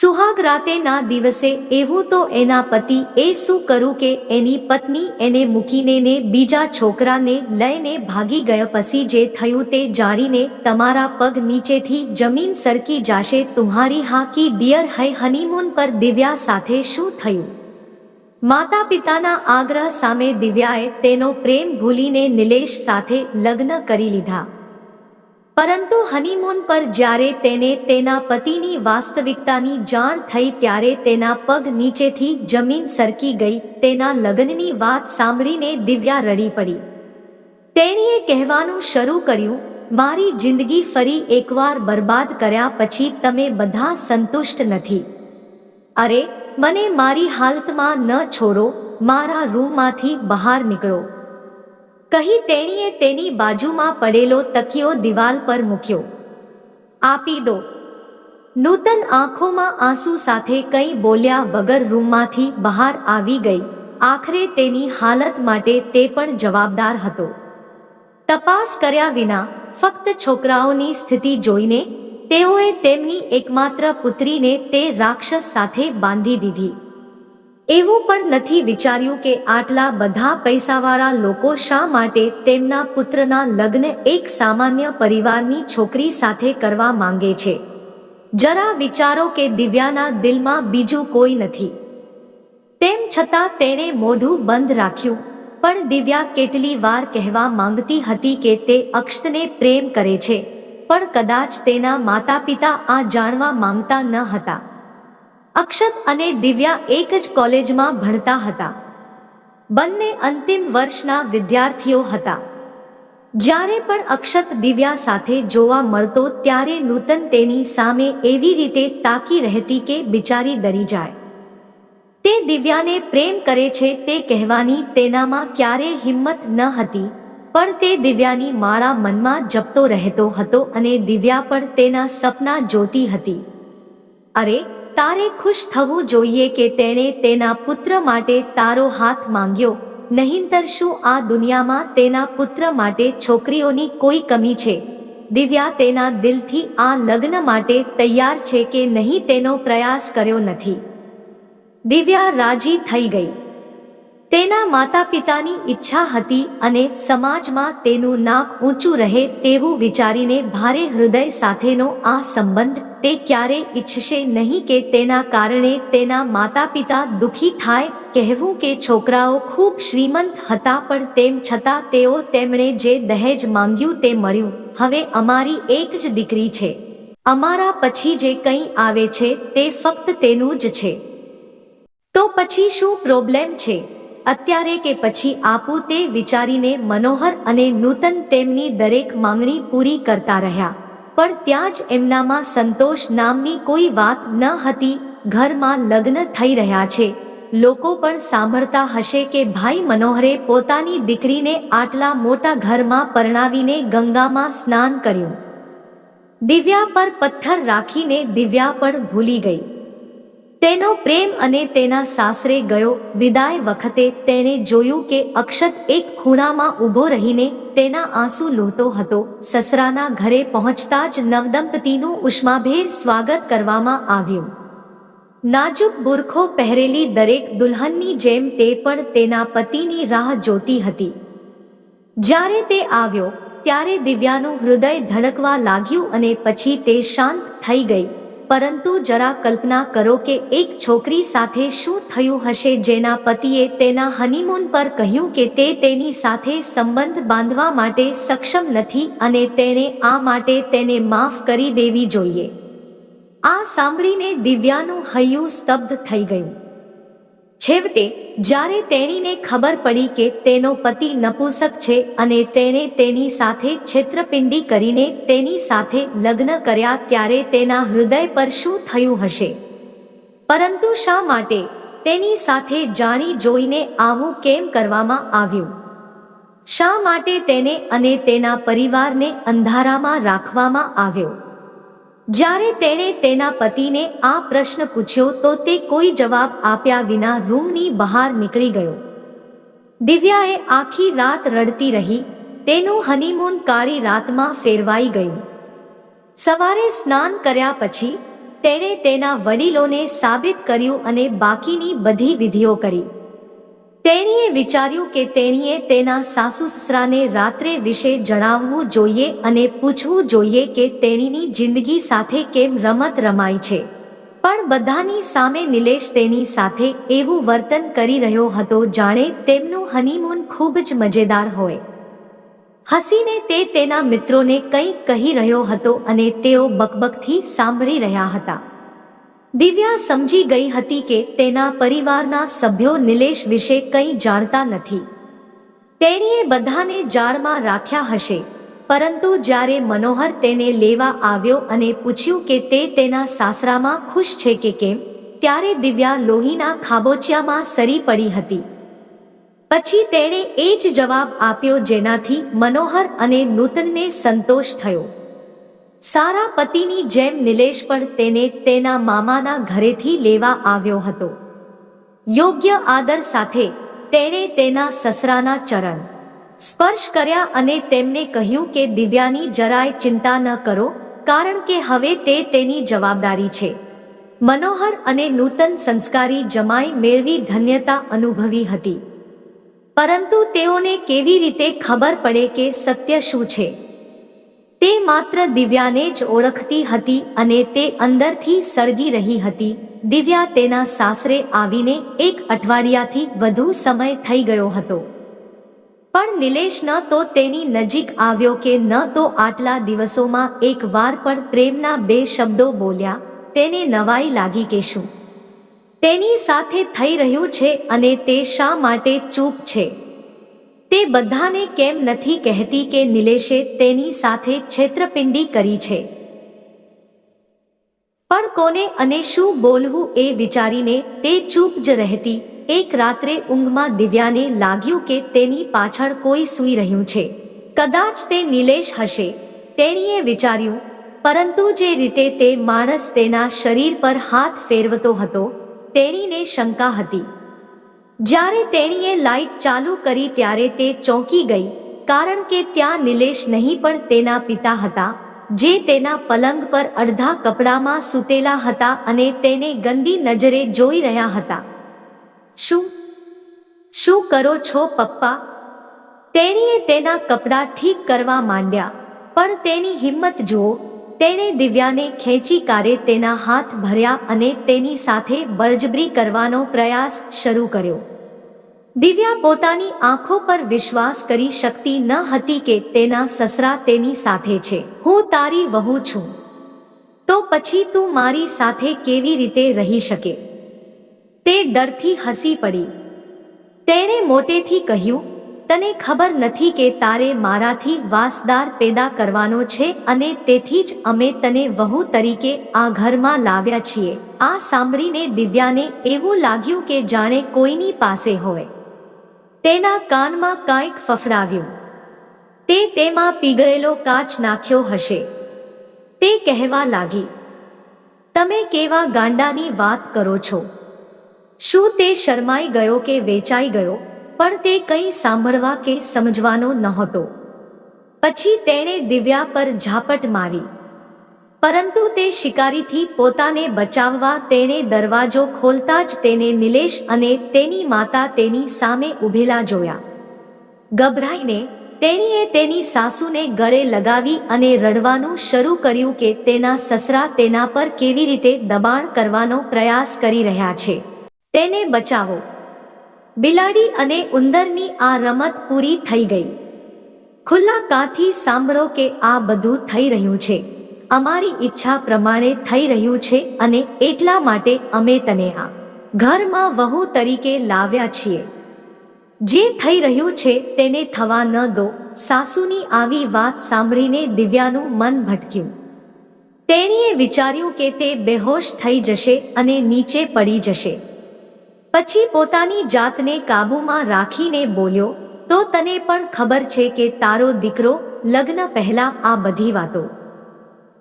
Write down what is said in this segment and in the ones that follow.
સુહાગ રાતેના દિવસે એવું તો એના પતિ એ શું કરું કે એની પત્ની એને મૂકીને ને બીજા છોકરાને લઈને ભાગી ગયા. પછી જે થયું તે જાણીને તમારા પગ નીચેથી જમીન સરકી જાશે. તુમ્હારી હા કી ડિયર હૈ હનીમૂન પર દિવ્યા સાથે શું થયું? માતા પિતાના આગ્રહ સામે દિવ્યાએ તેનો પ્રેમ ભૂલીને નિલેશ સાથે લગ્ન કરી લીધા. પરંતુ હનીમૂન પર જ્યારે તેને તેના પતિની વાસ્તવિકતાની જાણ થઈ ત્યારે તેના પગ નીચેથી જમીન સરકી ગઈ. તેના લગ્નની વાત સાંભળીને દિવ્યા રડી પડી. તેણીએ કહેવાનું શરૂ કર્યું, મારી જિંદગી ફરી એકવાર બરબાદ કર્યા પછી તમે બધા સંતુષ્ટ નથી. અરે, મને મારી હાલતમાં ન છોડો, મારા રૂમમાંથી બહાર નીકળો, કહી તેણીએ તેની બાજુમાં પડેલો તકિયો દિવાલ પર મૂક્યો. આપી દો. નૂતન આંખોમાં આંસુ સાથે કંઈ બોલ્યા વગર રૂમમાંથી બહાર આવી ગઈ. આખરે તેની હાલત માટે તે પણ જવાબદાર હતો. તપાસ કર્યા વિના ફક્ત છોકરાઓની સ્થિતિ જોઈને તેઓએ તેમની એકમાત્ર પુત્રીને તે રાક્ષસ સાથે બાંધી દીધી. એવું પણ નથી વિચાર્યું કે આટલા બધા પૈસાવાળા લોકો શા માટે તેમના પુત્રના લગ્ન એક સામાન્ય પરિવારની છોકરી સાથે કરવા માંગે છે. જરા વિચારો કે દિવ્યાના દિલમાં બીજું કોઈ નથી. તેમ છતાં તેણે મોઢું બંધ રાખ્યું. પણ દિવ્યા કેટલી વાર કહેવા માંગતી હતી કે તે અક્ષતને પ્રેમ કરે છે, પણ કદાચ તેના માતા પિતા આ જાણવા માંગતા ન હતા. અક્ષત અને દિવ્યા એક જ કોલેજમાં ભણતા હતા. બંને અંતિમ વર્ષના વિદ્યાર્થીઓ હતા. જ્યારે પણ અક્ષત દિવ્યા સાથે જોવા મળતો ત્યારે નૂતન તેની સામે એવી રીતે તાકી રહેતી કે બિચારી ડરી જાય. તે દિવ્યાને પ્રેમ કરે છે તે કહેવાની તેનામાં ક્યારેય હિંમત ન હતી, પણ તે દિવ્યાની માળા મનમાં જપતો રહેતો હતો અને દિવ્યા પણ તેના સપના જોતી હતી. અરે, તારે ખુશ થવું જોઈએ કે તેણે તેના પુત્ર માટે તારો હાથ માંગ્યો, નહીંતર શું આ દુનિયામાં તેના પુત્ર માટે છોકરીઓની કોઈ કમી છે? દિવ્યા તેના દિલથી આ લગ્ન માટે તૈયાર છે કે નહીં તેનો પ્રયાસ કર્યો નથી. દિવ્યા રાજી થઈ ગઈ. તેના માતા પિતાની ઈચ્છા હતી અને સમાજમાં તેનું નાક ઊંચું રહે તેવું વિચારીને ભારે હૃદય સાથેનો આ સંબંધ તે ક્યારેય ઈચ્છશે નહીં કે તેના કારણે તેના માતા પિતા દુઃખી થાય. કહેવું કે છોકરાઓ ખૂબ શ્રીમંત હતા, પણ તેમ છતાં તેઓ તેમણે જે દહેજ માંગ્યું તે મળ્યું. હવે અમારી એક જ દીકરી છે, અમારા પછી જે કંઈ આવે છે તે ફક્ત તેનું જ છે. તો પછી શું પ્રોબ્લેમ છે? અત્યારે કે પછી આપું તે વિચારીને મનોહર અને નૂતન તેમની દરેક માંગણી પૂરી કરતા રહ્યા. પણ ત્યાં જ એમનામાં સંતોષ નામની કોઈ વાત ન હતી. ઘરમાં લગ્ન થઈ રહ્યા છે, લોકો પણ સાંભળતા હશે કે ભાઈ મનોહરે પોતાની દીકરીને આટલા મોટા ઘરમાં પરણાવીને ગંગામાં સ્નાન કર્યું. દિવ્યા પર પથ્થર રાખીને દિવ્યા પણ ભૂલી ગઈ. તેનો પ્રેમ અને તેના સાસરે ગયો. વિદાય વખતે તેણે જોયું કે અક્ષત એક ખૂણામાં ઊભો રહીને તેના આંસુ લૂંટતો હતો. સસરાના ઘરે પહોંચતા જ નવદંપતીનું ઉષ્માભેર સ્વાગત કરવામાં આવ્યું. નાજુક બુરખો પહેરેલી દરેક દુલ્હનની જેમ તે પણ તેના પતિની રાહ જોતી હતી. જ્યારે તે આવ્યો ત્યારે દિવ્યાનું હૃદય ધડકવા લાગ્યું અને પછી તે શાંત થઈ ગઈ. પરંતુ જરા કલ્પના કરો કે એક છોકરી સાથે શું થયું હશે જેના પતિએ તેના હનીમૂન પર કહ્યું કે તે તેની સાથે સંબંધ બાંધવા માટે સક્ષમ નથી અને તેણે આ માટે તેને માફ કરી દેવી જોઈએ. આ સાંભળીને દિવ્યાનું હૈયું સ્તબ્ધ થઈ ગયું. છેવટે જ્યારે તેણીને ખબર પડી કે તેનો પતિ નપુંસક છે અને તેણે તેની સાથે છેતરપિંડી કરીને તેની સાથે લગ્ન કર્યા ત્યારે તેના હૃદય પર શું થયું હશે? પરંતુ શા માટે તેની સાથે જાણી જોઈને આવું કેમ કરવામાં આવ્યું? શા માટે તેને અને તેના પરિવારને અંધારામાં રાખવામાં આવ્યો? જ્યારે તેણે તેના પતિને આ પ્રશ્ન પૂછ્યો તો તે કોઈ જવાબ આપ્યા વિના રૂમની બહાર નીકળી ગયો. દિવ્યાએ આખી રાત રડતી રહી. તેનું હનીમૂન કાળી રાતમાં ફેરવાઈ ગયું. સવારે સ્નાન કર્યા પછી તેણે તેના વડીલોને સાબિત કર્યું અને બાકીની બધી વિધિઓ કરી. તેણીએ વિચાર્યું કે તેણીએ તેના સાસુ-સસરાને રાત્રે વિશે જણાવવું જોઈએ અને પૂછવું જોઈએ કે તેણીની જિંદગી સાથે કેમ રમત રમાય છે. પણ બધાની સામે નિલેશ તેની સાથે એવું વર્તન કરી રહ્યો હતો જાણે તેમનું હનીમૂન ખૂબ જ મજેદાર હોય. હસીને તે તેના મિત્રોને કંઈક કહી રહ્યો હતો અને તેઓ બકબકથી સાંભળી રહ્યા હતા. દિવ્યા સમજી ગઈ હતી કે તેના પરિવારના સભ્યો નિલેશ વિશે કંઈ જાણતા નથી. તેણીએ બધાને જાળમાં રાખ્યા હશે, પરંતુ જ્યારે મનોહર તેને લેવા આવ્યો અને પૂછ્યું કે તે તેના સાસરામાં ખુશ છે કે કેમ, ત્યારે દિવ્યા લોહીના ખાબોચિયામાં સરી પડી હતી. પછી તેણે એ જ જવાબ આપ્યો જેનાથી મનોહર અને નૂતનને સંતોષ થયો. સારા પતિની જેમ નિલેશ પણ તેને તેના મામાના ઘરેથી લેવા આવ્યો હતો. યોગ્ય આદર સાથે તેણે તેના સસરાના ચરણ સ્પર્શ કર્યા અને તેમને કહ્યું કે દિવ્યાની જરાય ચિંતા ન કરો, કારણ કે હવે તે તેની જવાબદારી છે. મનોહર અને નૂતન સંસ્કારી જમાઈ મેળવી ધન્યતા અનુભવી હતી, પરંતુ તેઓને કેવી રીતે ખબર પડે કે સત્ય શું છે? તે માત્ર દિવ્યાને જ ઓળખતી હતી અને તે અંદરથી સળગી રહી હતી. દિવ્યા તેના સાસરે આવીને 1 અઠવાડિયાથી વધુ સમય થઈ ગયો હતો, પણ નિલેશ ન તો તેની નજીક આવ્યો કે ન તો આટલા દિવસોમાં એક વાર પણ પ્રેમના 2 શબ્દો બોલ્યા. તેને નવાઈ લાગી કે શું તેની સાથે થઈ રહ્યું છે અને તે શા માટે ચૂપ છે. તે બધાને કેમ નથી કહેતી કે નિલેશે તેની સાથે છેતરપિંડી કરી છે? પણ કોને અને શું બોલવું એ વિચારીને તે ચૂપ જ રહેતી. એક રાત્રે ઊંઘમાં દિવ્યાને લાગ્યું કે તેની પાછળ કોઈ સૂઈ રહ્યું છે. કદાચ તે નિલેશ હશે, તેણીએ વિચાર્યું, પરંતુ જે રીતે તે માણસ તેના શરીર પર હાથ ફેરવતો હતો, તેણીને શંકા હતી. જ્યારે તેણીએ લાઇટ ચાલુ કરી ત્યારે તે ચોંકી ગઈ, કારણ કે ત્યાં નિલેશ નહીં પણ તેના પિતા હતા, જે તેના પલંગ પર અડધા કપડામાં સૂતેલા હતા અને તેને ગંદી નજરે જોઈ રહ્યા હતા. શું કરો છો પપ્પા? તેણીએ તેના કપડાં ઠીક કરવા માંડ્યા, પણ તેની હિંમત જુઓ. તેણે દિવ્યાને ખેંચી કારે તેના હાથ ભર્યા અને તેની સાથે બળજબરી કરવાનો પ્રયાસ શરૂ કર્યો. દિવ્યા પોતાની આંખો પર વિશ્વાસ કરી શકતી ન હતી કે તેના સસરા તેની સાથે છે. હું તારી વહુ છું, તો પછી તું મારી સાથે કેવી રીતે રહી શકે? તે ડરથી હસી પડી. તેણે મોટેથી કહ્યું, તને ખબર નથી કે તારે મારાથી વાસદાર પેદા કરવાનો છે અને તેથી જ અમે તને વહુ તરીકે આ ઘરમાં લાવ્યા છીએ. આ સાંભળીને દિવ્યાને એવું લાગ્યું કે જાણે કોઈની પાસે હોય. તેના કાનમાં કાંઈક ફફડાવ્યું. તે તેમાં પીગળેલો કાચ નાખ્યો હશે. તે કહેવા લાગી, તમે કેવા ગાંડાની વાત કરો છો? શું તે શરમાઈ ગયો કે વેચાઈ ગયો? પણ તે કંઈ સાંભળવા કે સમજવાનો નહોતો. પછી તેણે દિવ્યા પર ઝાપટ મારી, પરંતુ તે શિકારીથી પોતાને બચાવવા તેણે દરવાજો ખોલતા જ તેને નિલેશ અને તેની માતા તેની સામે ઊભેલા જોયા. ગભરાઈને તેણીએ તેની સાસુને ગળે લગાવી અને રડવાનું શરૂ કર્યું કે તેના સસરા તેના પર કેવી રીતે દબાણ કરવાનો પ્રયાસ કરી રહ્યા છે. તેને બચાવો. બિલાડી અને ઉંદરની આ રમત પૂરી થઈ ગઈ. ખુલ્લા કાનથી સાંભળો કે આ બધું થઈ રહ્યું છે. અમારી ઈચ્છા પ્રમાણે થઈ રહ્યું છે અને એટલા માટે અમે તને આ ઘરમાં વહુ તરીકે લાવ્યા છીએ. જે થઈ રહ્યું છે તેને થવા ન દો. સાસુની આવી વાત સાંભળીને દિવ્યાનું મન ભટક્યું. તેણીએ વિચાર્યું કે તે બેહોશ થઈ જશે અને નીચે પડી જશે. પછી પોતાની જાતને કાબૂમાં રાખીને બોલ્યો, તો તને પણ ખબર છે કે તારો દીકરો લગ્ન પહેલા આ બધી વાતો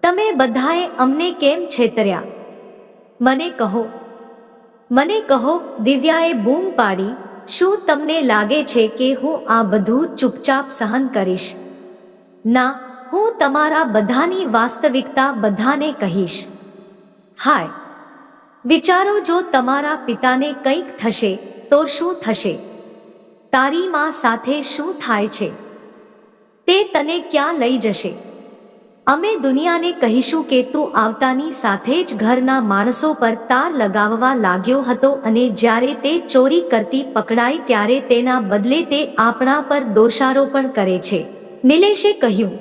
તમે બધાએ અમને કેમ છેતર્યા? મને કહો. દિવ્યાએ બૂમ પાડી, શું તમને લાગે છે કે હું આ બધું ચૂપચાપ સહન કરીશ? ના, હું તમારા બધાની વાસ્તવિકતા બધાને કહીશ. હાય, વિચારો જો તમારા પિતાને કંઈક થશે તો શું થશે? તારી માં સાથે શું થાય છે? તે તને ક્યાં લઈ જશે? અમે દુનિયાને કહીશું કે તું આવતાની સાથે જ ઘરના માણસો પર તાર લગાવવા લાગ્યો હતો અને જ્યારે તે ચોરી કરતી પકડાઈ ત્યારે તેના બદલે તે આપણા પર દોષારોપણ કરે છે. નિલેશે કહ્યું.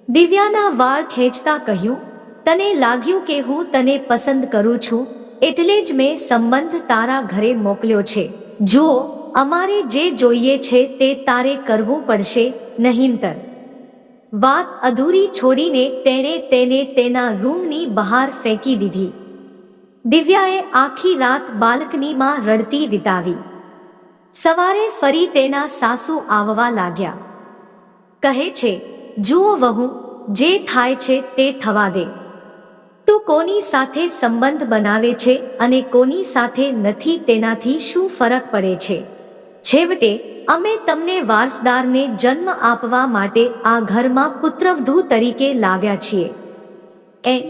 દિવ્યાના વાળ ખેંચતા કહ્યું, તને લાગ્યું કે હું તને પસંદ કરું છું એટલે જ મેં સંબંધ તારા ઘરે મોકલ્યો છે. જુઓ, અમારે જે જોઈએ છે તે તારે કરવું પડશે, નહીંતર. વાત અધૂરી છોડીને તેણે તેને તેના રૂમની બહાર ફેંકી દીધી. દિવ્યાએ આખી રાત બાલ્કનીમાં રડતી વિતાવી. સવારે ફરી તેના સાસુ આવવા લાગ્યા. કહે છે, જુઓ વહુ, જે થાય છે તે થવા દે. તું કોની સાથે સંબંધ બનાવે છે અને કોની સાથે નથી તેનાથી શું ફરક પડે છે? છેવટે અમે તમને વારસદારને જન્મ આપવા માટે આ ઘરમાં પુત્રવધુ તરીકે લાવ્યા છીએ. એમ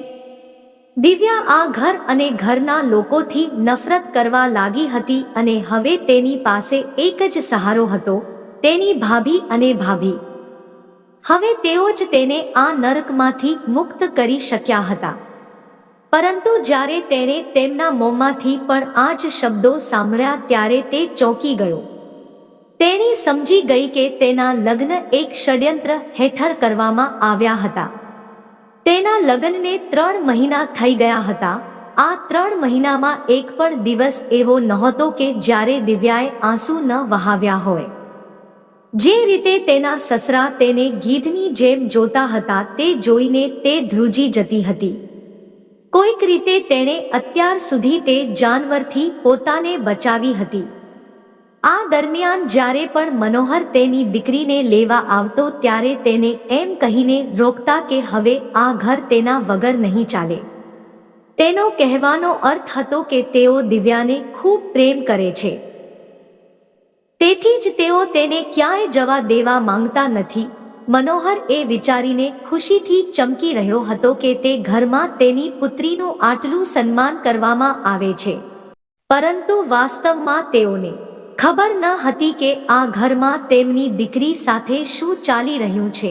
દિવ્યા આ ઘર અને ઘરના લોકોથી નફરત કરવા લાગી હતી અને હવે તેની પાસે એક જ સહારો હતો, તેની ભાભી અને ભાભી. હવે તેઓ જ તેને આ નરકમાંથી મુક્ત કરી શક્યા હતા. પરંતુ જ્યારે તેણે તેમના મોંમાંથી પણ આ જ શબ્દો સાંભળ્યા ત્યારે તે ચોંકી ગયો. તેણી સમજી ગઈ કે તેના લગ્ન એક ષડયંત્ર હેઠળ કરવામાં આવ્યા હતા. તેના લગ્નને 3 મહિના થઈ ગયા હતા. આ 3 મહિનામાં એક પણ દિવસ એવો નહોતો કે જ્યારે દિવ્યાએ આંસુ ન વહાવ્યા હોય. જે રીતે તેના સસરા તેને ગીધની જેમ જોતા હતા તે જોઈને તે ધ્રુજી જતી હતી. કોઈક રીતે તેણે અત્યાર સુધી તે જાનવરથી પોતાને બચાવી હતી. આ દરમિયાન જ્યારે પણ મનોહર તેની દીકરીને લેવા આવતો ત્યારે તેને એમ કહીને રોકતા કે હવે આ ઘર તેના વગર નહીં ચાલે. તેનો કહેવાનો અર્થ હતો કે તેઓ દિવ્યાને ખૂબ પ્રેમ કરે છે. તેથી જ તેઓ તેને ક્યાંય જવા દેવા માંગતા નથી. મનોહર એ વિચારીને ખુશીથી ચમકી રહ્યો હતો કે તે ઘરમાં તેની પુત્રીનું આટલું સન્માન કરવામાં આવે છે. પરંતુ વાસ્તવમાં તેઓને ખબર ન હતી કે આ ઘરમાં તેમની દીકરી સાથે શું ચાલી રહ્યું છે.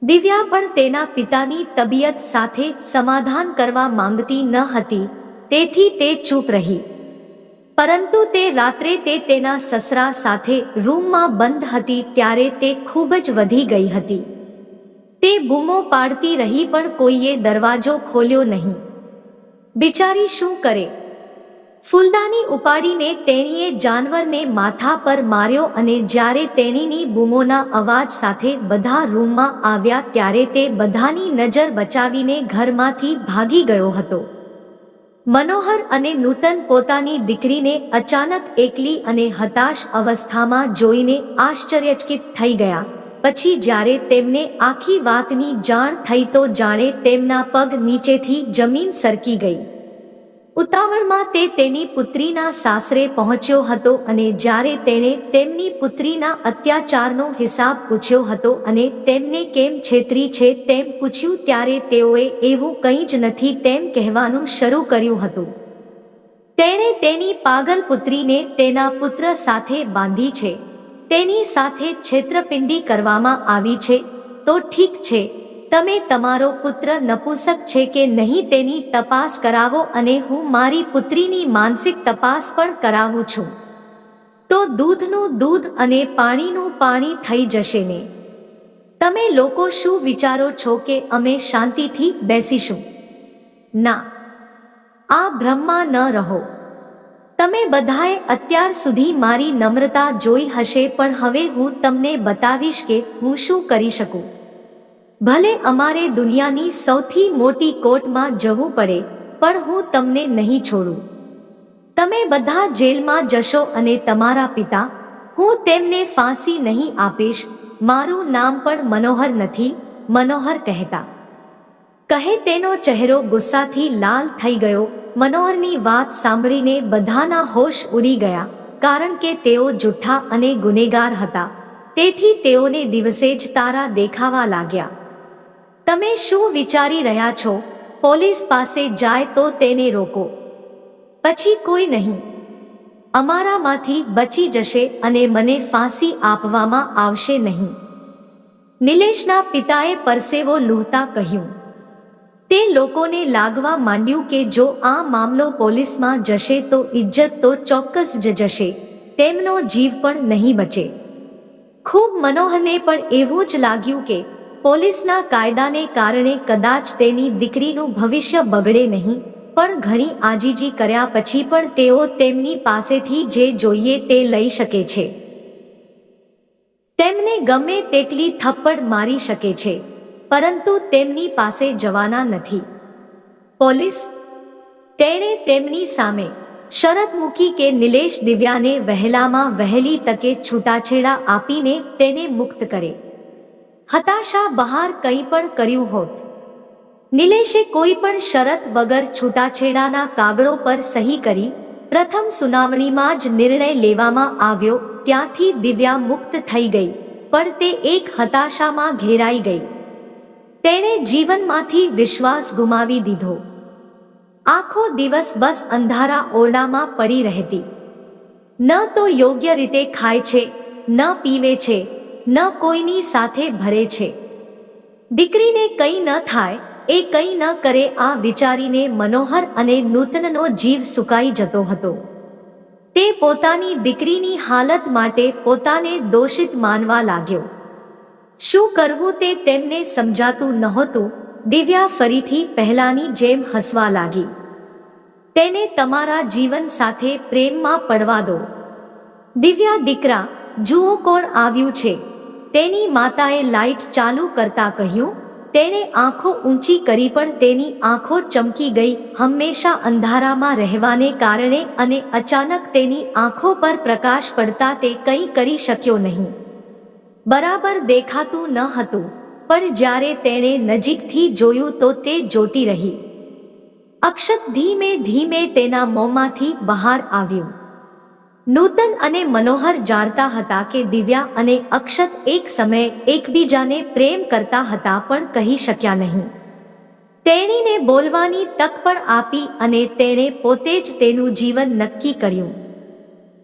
દિવ્યા પણ તેના પિતાની તબિયત સાથે સમાધાન કરવા માંગતી ન હતી, તેથી તે ચૂપ રહી. પરંતુ તે રાત્રે તે તેના સસરા સાથે રૂમમાં બંધ હતી ત્યારે તે ખૂબ જ વધી ગઈ હતી. તે બૂમો પાડતી રહી પણ કોઈએ દરવાજો ખોલ્યો નહીં. બિચારી શું કરે? ફૂલદાની ઉપાડીને તેણીએ જાનવરને માથા પર માર્યો અને જ્યારે તેણીની બૂમોના અવાજ સાથે બધા રૂમમાં આવ્યા ત્યારે તે બધાની નજર બચાવીને ઘરમાંથી ભાગી ગયો હતો. મનોહર અને નૂતન પોતાની દીકરીને અચાનક એકલી અને હતાશ અવસ્થામાં જોઈને આશ્ચર્યચકિત થઈ ગયા. પછી જ્યારે તેમને આખી વાતની જાણ થઈ તો જાણે તેમના પગ નીચેથી જમીન સરકી ગઈ. ઉતાવળમાં તે તેની પુત્રીના સાસરે પહોંચ્યો હતો અને જ્યારે તેણે તેમની પુત્રીના અત્યાચારનો હિસાબ પૂછ્યો હતો અને તેમને કેમ છેતરી છે તેમ પૂછ્યું ત્યારે તેઓએ એવું કંઈ જ નથી તેમ કહેવાનું શરૂ કર્યું હતું. તેણે તેની પાગલ પુત્રીને તેના પુત્ર સાથે બાંધી છે. તેની સાથે છેતરપિંડી કરવામાં આવી છે. તો ઠીક છે, તમે તમારો પુત્ર નપુંસક છે કે નહીં તેની તપાસ કરાવો અને હું મારી પુત્રીની માનસિક તપાસ પણ કરાવું છું. તો દૂધનું દૂધ અને પાણીનું પાણી થઈ જશે ને? તમે લોકો શું વિચારો છો કે અમે શાંતિથી બેસીશું? ના, આ ભ્રમમાં ન રહો. તમે બધાએ અત્યાર સુધી મારી નમ્રતા જોઈ હશે પણ હવે હું તમને બતાવીશ કે હું શું કરી શકું. ભલે અમારે દુનિયાની સૌથી મોટી કોર્ટમાં જવું પડે પણ હું તમને નહીં છોડું. તમે બધા જેલમાં જશો અને તમારા પિતા, હું તેમને ફાંસી નહીં આપીશ. મારું નામ પણ મનોહર નથી, મનોહર કહેતા. કહે તેનો ચહેરો ગુસ્સાથી લાલ થઈ ગયો. મનોહરની વાત સાંભળીને બધાના હોશ ઉડી ગયા, કારણ કે તેઓ જુઠ્ઠા અને ગુનેગાર હતા. તેથી તેઓને દિવસે જ તારા દેખાવા લાગ્યા. તમે શું વિચારી રહ્યા છો? પોલીસ પાસે જાય તો તેને રોકો, પછી કોઈ નહીં. અમારામાંથી બચી જશે અને મને ફાંસી આપવામાં આવશે નહીં. નિલેશના પિતાએ પરસેવો લૂહતા કહ્યું. તે લોકોને લાગવા માંડ્યું કે જો આ મામલો પોલીસમાં જશે તો ઇજ્જત તો ચોક્કસ જ જશે, તેમનો જીવ પણ નહીં બચે. ખૂબ મનોહરને પણ એવું જ લાગ્યું કે પોલીસના કાયદાને કારણે કદાચ તેની દીકરીનું ભવિષ્ય બગડે નહીં, પણ ઘણી આજીજી કર્યા પછી પણ તેઓ તેમની પાસેથી જે જોઈએ તે લઈ શકે છે. તેમને ગમે તેટલી થપ્પડ મારી શકે છે, પરંતુ તેમની પાસે જવાના નથી. પોલીસ? તેણે તેમની સામે શરત મૂકી કે નિલેશ દિવ્યાને વહેલામાં વહેલી તકે છૂટાછેડા આપીને તેને મુક્ત કરે. હતાશા બહાર કંઈ પણ કર્યું હોત. નિલેશે કોઈ પણ શરત વગર છૂટાછેડાના કાગળો પર સહી કરી. પ્રથમ સુનાવણીમાં જ નિર્ણય લેવામાં આવ્યો. ત્યાંથી દિવ્યા મુક્ત થઈ ગઈ, પણ તે એક હતાશામાં ઘેરાઈ ગઈ. તેણે જીવનમાંથી વિશ્વાસ ગુમાવી દીધો. આખો દિવસ બસ અંધારા ઓરડામાં પડી રહેતી. ન તો યોગ્ય રીતે ખાય છે, ન પીવે છે, ન કોઈની સાથે ભળે છે. દીકરીને કંઈ ન થાય, એ કંઈ ન કરે, આ વિચારીને મનોહર અને નૂતનનો જીવ સુકાઈ જતો હતો. તે પોતાની દીકરીની હાલત માટે પોતાને દોષિત માનવા લાગ્યો. શું કરવું તે તેમને સમજાતું નહોતું. દિવ્યા ફરીથી પહેલાની જેમ હસવા લાગી. તેને તમારા જીવન સાથે પ્રેમમાં પડવા દો. દિવ્યા દીકરા, જુઓ કોણ આવ્યું છે, તેની માતાએ લાઇટ ચાલુ કરતા કહ્યું. તેણે આંખો ઊંચી કરી પણ તેની આંખો ચમકી ગઈ. હંમેશા અંધારામાં રહેવાને કારણે અને અચાનક તેની આંખો પર પ્રકાશ પડતા તે કંઈ કરી શક્યો નહીં. બરાબર દેખાતું ન હતું, પણ જ્યારે તેણે નજીકથી જોયું તો તે જોતી રહી. અક્ષત ધીમે ધીમે તેના મોંમાંથી બહાર આવ્યું. નૂતન અને મનોહર જાણતા હતા કે દિવ્યા અને અક્ષત એક સમયે એકબીજાને પ્રેમ કરતા હતા, પણ કહી શક્યા નહીં. તેણીને બોલવાની તક પણ આપી અને તેણે પોતે જ તેનું જીવન નક્કી કર્યું.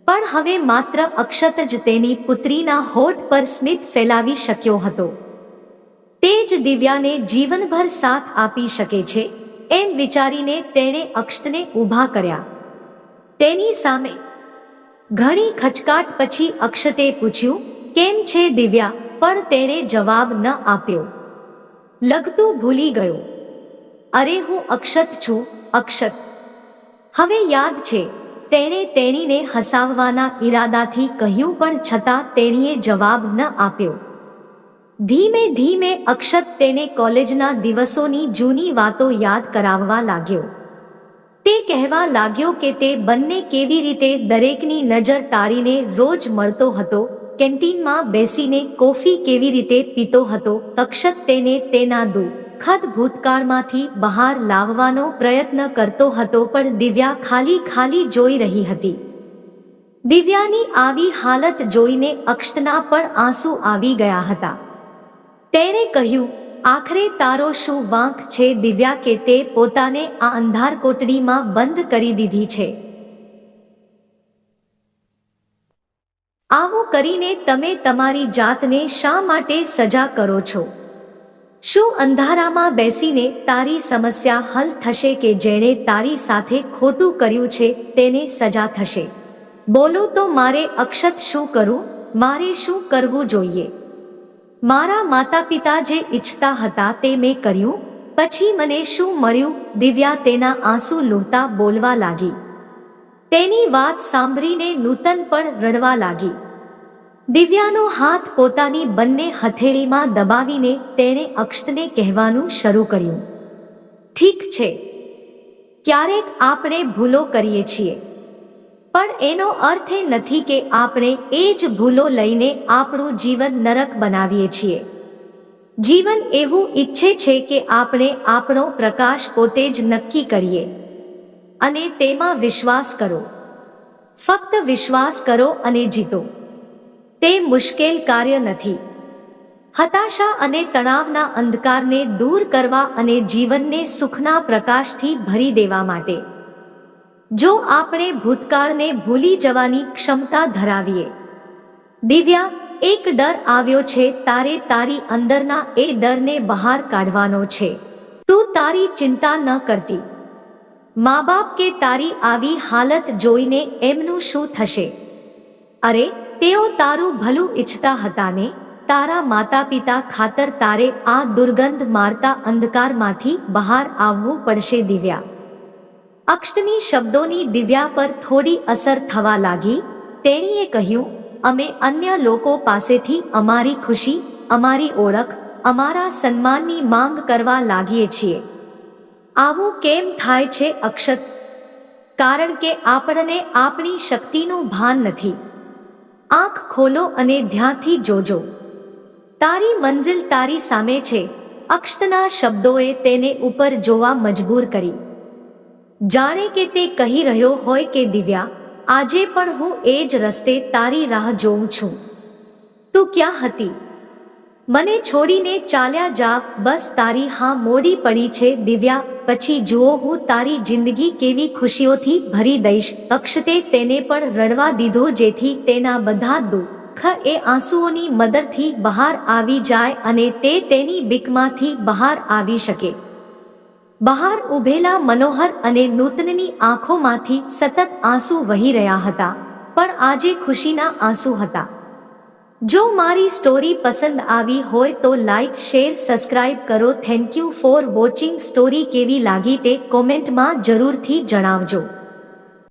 પણ હવે માત્ર અક્ષત જ તેની પુત્રીના હોઠ પર સ્મિત ફેલાવી શક્યો હતો. તે જ દિવ્યાને જીવનભર સાથ આપી શકે છે, એમ વિચારીને તેણે અક્ષતને ઊભા કર્યા. તેની સામે ઘણી ખચકાટ પછી અક્ષતે પૂછ્યું, કેમ છે દિવ્યા? પણ તેણે જવાબ ન આપ્યો. લગતું ભૂલી ગયો. અરે હું અક્ષત છું, અક્ષત. હવે યાદ છે, તેણે તેણીને હસાવવાના ઈરાદાથી કહ્યું, પણ છતાં તેણીએ જવાબ ન આપ્યો. ધીમે ધીમે અક્ષત તેને કોલેજના દિવસોની જૂની વાતો યાદ કરાવવા લાગ્યો. તે કહેવા લાગ્યો કે તે બંને કેવી રીતે દરેકની નજર ટાળીને રોજ મળતો હતો, કેન્ટીનમાં બેસીને કોફી કેવી રીતે પીતો હતો. અક્ષત તેને તેના દુઃખદ ભૂતકાળમાંથી બહાર લાવવાનો પ્રયત્ન કરતો હતો, પણ દિવ્યા ખાલી ખાલી જોઈ રહી હતી. દિવ્યાની આવી હાલત જોઈને અક્ષતના પણ આંસુ આવી ગયા હતા. તેણે કહ્યું, આખરે તારો શું વાંક છે દિવ્યા કે તે પોતાને આ અંધાર કોટડીમાં બંધ કરી દીધી છે? આવું કરીને તમે તમારી જાતને શા માટે સજા કરો છો? શું અંધારામાં બેસીને તારી સમસ્યા હલ થશે કે જેણે તારી સાથે ખોટું કર્યું છે તેને સજા થશે? બોલો તો મારે અક્ષત શું કરું? મારે શું કરવું જોઈએ? મારા માતા પિતા જે ઈચ્છતા હતા તે મેં કર્યું, પછી મને શું મળ્યું? દિવ્યા તેના આંસુ લૂહતા બોલવા લાગી. તેની વાત સાંભળીને નૂતન પણ રડવા લાગી. દિવ્યાનો હાથ પોતાની બંને હથેળીમાં દબાવીને તેણે અક્ષતને કહેવાનું શરૂ કર્યું, ઠીક છે, ક્યારેક આપણે ભૂલો કરીએ છીએ, પણ એનો અર્થ એ નથી કે આપણે એ જ ભૂલો લઈને આપણું જીવન નરક બનાવીએ છીએ. જીવન એવું ઈચ્છે છે કે આપણે આપણો પ્રકાશ પોતે જ નક્કી કરીએ અને તેમાં વિશ્વાસ કરો. ફક્ત વિશ્વાસ કરો અને જીતો. તે મુશ્કેલ કાર્ય નથી. હતાશા અને તણાવના અંધકારને દૂર કરવા અને જીવનને સુખના પ્રકાશથી ભરી દેવા માટે. જો આપણે ભૂતકાળને ભૂલી જવાની ક્ષમતા ધરાવીએ. દિવ્યા, એક ડર આવ્યો છે, તારે તારી અંદરના એ ડરને બહાર કાઢવાનો છે. તું તારી ચિંતા ન કરતી. મા બાપ કે તારી આવી હાલત જોઈને એમનું શું થશે? અરે, તેઓ તારું ભલું ઈચ્છતા હતા ને. તારા માતા પિતા ખાતર તારે આ દુર્ગંધ મારતા અંધકારમાંથી બહાર આવવું પડશે. દિવ્યા, અક્ષતની શબ્દોની દિવ્યા પર થોડી અસર થવા લાગી. તેણીએ કહ્યું, અમે અન્ય લોકો પાસેથી અમારી ખુશી, અમારી ઓળખ, અમારા સન્માનની માંગ કરવા લાગીએ છીએ. આવું કેમ થાય છે અક્ષત? કારણ કે આપણને આપણી શક્તિનું ભાન નથી. આંખ ખોલો અને ધ્યાનથી જોજો. તારી મંઝિલ તારી સામે છે. અક્ષતના શબ્દોએ તેને ઉપર જોવા મજબૂર કરી. જાણે કે તે કહી રહ્યો હોય કે દિવ્યા, આજે પણ હું એ જ રસ્તે તારી રાહ જોઉં છું. તું ક્યાં હતી? મને છોડીને ચાલ્યા જાવ. બસ તારી હા મોડી પડી છે દિવ્યા. પછી જુઓ હું તારી જિંદગી કેવી ખુશીઓથી ભરી દઈશ. અક્ષતે તેને પણ રડવા દીધો જેથી તેના બધા દુઃખ એ આંસુઓની મદદથી બહાર આવી જાય અને તે તેની બીકમાંથી બહાર આવી શકે. બહાર ઊભેલા મનોહર અને નૂતનની આંખોમાંથી સતત આંસુ વહી રહ્યા હતા, પણ આજે ખુશીના આંસુ હતા. જો મારી સ્ટોરી પસંદ આવી હોય તો લાઈક, શેર, સબસ્ક્રાઇબ કરો. Thank you for watching. Story કેવી લાગી તે કોમેન્ટમાં જરૂરથી જણાવજો.